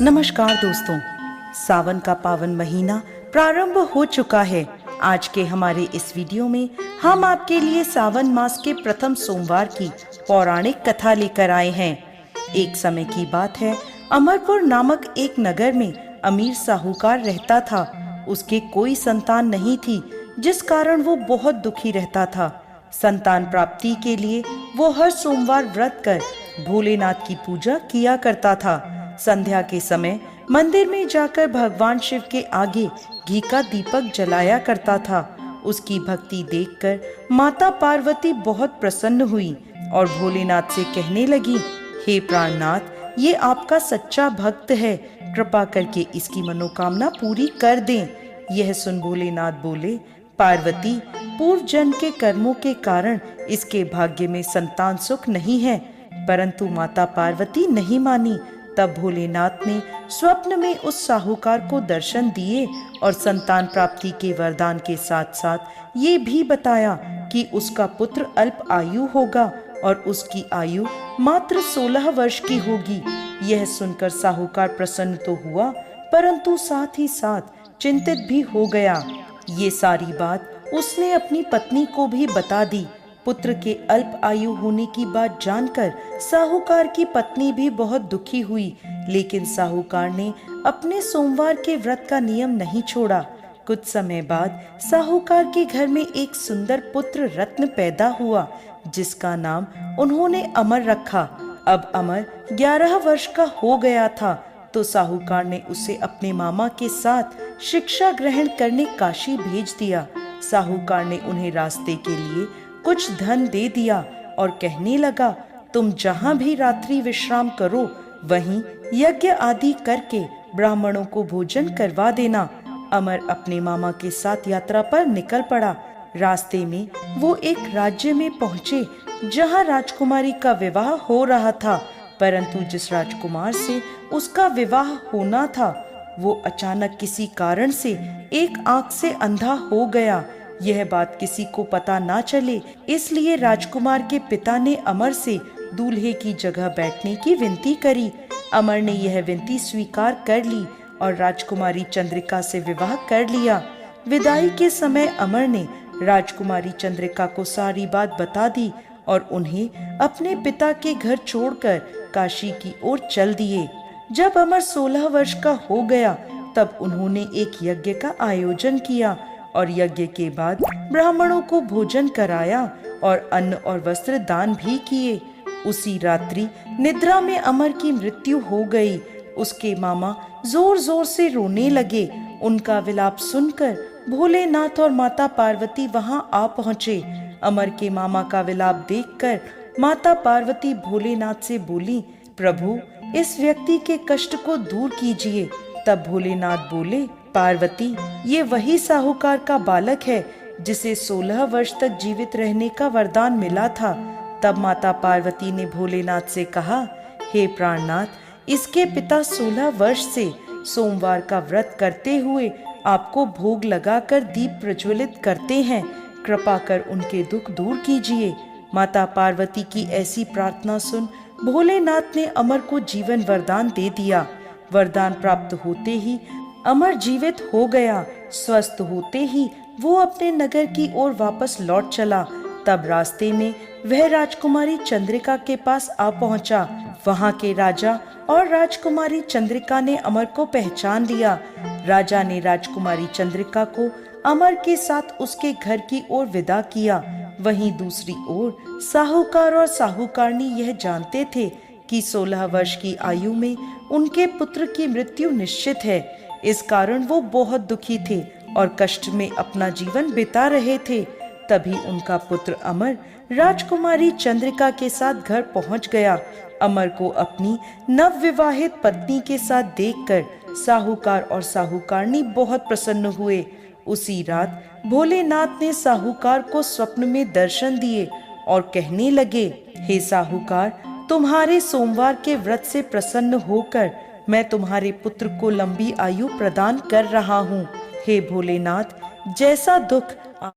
नमस्कार दोस्तों, सावन का पावन महीना प्रारंभ हो चुका है। आज के हमारे इस वीडियो में हम आपके लिए सावन मास के प्रथम सोमवार की पौराणिक कथा लेकर आए हैं। एक समय की बात है, अमरपुर नामक एक नगर में अमीर साहूकार रहता था। उसके कोई संतान नहीं थी, जिस कारण वो बहुत दुखी रहता था। संतान प्राप्ति के लिए वो हर सोमवार व्रत कर भोलेनाथ की पूजा किया करता था। संध्या के समय मंदिर में जाकर भगवान शिव के आगे घी का दीपक जलाया करता था। उसकी भक्ति देखकर माता पार्वती बहुत प्रसन्न हुई और भोलेनाथ से कहने लगी, हे प्राणनाथ, ये आपका सच्चा भक्त है, कृपा करके इसकी मनोकामना पूरी कर दें। यह सुन भोलेनाथ बोले, पार्वती, पूर्व जन्म के कर्मों के कारण इसके भाग्य में संतान सुख नहीं है। परंतु माता पार्वती नहीं मानी। तब भोलेनाथ ने स्वप्न में उस साहूकार को दर्शन दिए और संतान प्राप्ति के वरदान के साथ साथ ये भी बताया कि उसका पुत्र अल्प आयु होगा और उसकी आयु मात्र 16 वर्ष की होगी। यह सुनकर साहूकार प्रसन्न तो हुआ, परंतु साथ ही साथ चिंतित भी हो गया। ये सारी बात उसने अपनी पत्नी को भी बता दी। पुत्र के अल्प आयु होने की बात जानकर साहूकार की पत्नी भी बहुत दुखी हुई, लेकिन साहूकार ने अपने सोमवार के व्रत का नियम नहीं छोड़ा। कुछ समय बाद साहूकार के घर में एक सुंदर पुत्र रत्न पैदा हुआ, जिसका नाम उन्होंने अमर रखा। अब अमर 11 वर्ष का हो गया था, तो साहूकार ने उसे अपने मामा के साथ शिक्षा ग्रहण करने काशी भेज दिया। साहूकार ने उन्हें रास्ते के लिए कुछ धन दे दिया और कहने लगा, तुम जहाँ भी रात्रि विश्राम करो, वहीं यज्ञ आदि करके ब्राह्मणों को भोजन करवा देना। अमर अपने मामा के साथ यात्रा पर निकल पड़ा। रास्ते में वो एक राज्य में पहुँचे, जहाँ राजकुमारी का विवाह हो रहा था। परंतु जिस राजकुमार से उसका विवाह होना था, वो अचानक किसी कारण से एक आंख से अंधा हो गया। यह बात किसी को पता ना चले, इसलिए राजकुमार के पिता ने अमर से दूल्हे की जगह बैठने की विनती करी। अमर ने यह विनती स्वीकार कर ली और राजकुमारी चंद्रिका से विवाह कर लिया। विदाई के समय अमर ने राजकुमारी चंद्रिका को सारी बात बता दी और उन्हें अपने पिता के घर छोड़कर काशी की ओर चल दिए। जब अमर 16 वर्ष का हो गया, तब उन्होंने एक यज्ञ का आयोजन किया और यज्ञ के बाद ब्राह्मणों को भोजन कराया और अन्न और वस्त्र दान भी किए। उसी रात्रि निद्रा में अमर की मृत्यु हो गई। उसके मामा जोर जोर से रोने लगे। उनका विलाप सुनकर भोलेनाथ और माता पार्वती वहां आ पहुँचे। अमर के मामा का विलाप देखकर माता पार्वती भोलेनाथ से बोली, प्रभु, इस व्यक्ति के कष्ट को दूर कीजिए। तब भोलेनाथ बोले, पार्वती, ये वही साहूकार का बालक है जिसे 16 वर्ष तक जीवित रहने का वरदान मिला था। तब माता पार्वती ने भोलेनाथ से कहा, हे प्राणनाथ, इसके पिता 16 वर्ष से सोमवार का व्रत करते हुए आपको भोग लगाकर दीप प्रज्वलित करते हैं। कृपा कर उनके दुख दूर कीजिए। माता पार्वती की ऐसी प्रार्थना सुन भोलेनाथ ने अमर को जीवन वरदान दे दिया। वरदान प्राप्त होते ही अमर जीवित हो गया। स्वस्थ होते ही वो अपने नगर की ओर वापस लौट चला। तब रास्ते में वह राजकुमारी चंद्रिका के पास आ पहुंचा। वहां के राजा और राजकुमारी चंद्रिका ने अमर को पहचान लिया। राजा ने राजकुमारी चंद्रिका को अमर के साथ उसके घर की ओर विदा किया। वहीं दूसरी ओर साहूकार और साहूकारनी यह जानते थे कि 16 वर्ष की आयु में उनके पुत्र की मृत्यु निश्चित है। इस कारण वो बहुत दुखी थे और कष्ट में अपना जीवन बिता रहे थे। तभी उनका पुत्र अमर राजकुमारी चंद्रिका के साथ घर पहुंच गया। अमर को अपनी नवविवाहित पत्नी के साथ देखकर साहूकार और साहूकारनी बहुत प्रसन्न हुए। उसी रात भोलेनाथ ने साहूकार को स्वप्न में दर्शन दिए और कहने लगे, हे साहूकार, तुम्हारे सोमवार के व्रत से प्रसन्न होकर मैं तुम्हारे पुत्र को लंबी आयु प्रदान कर रहा हूँ। हे भोलेनाथ, जैसा दुख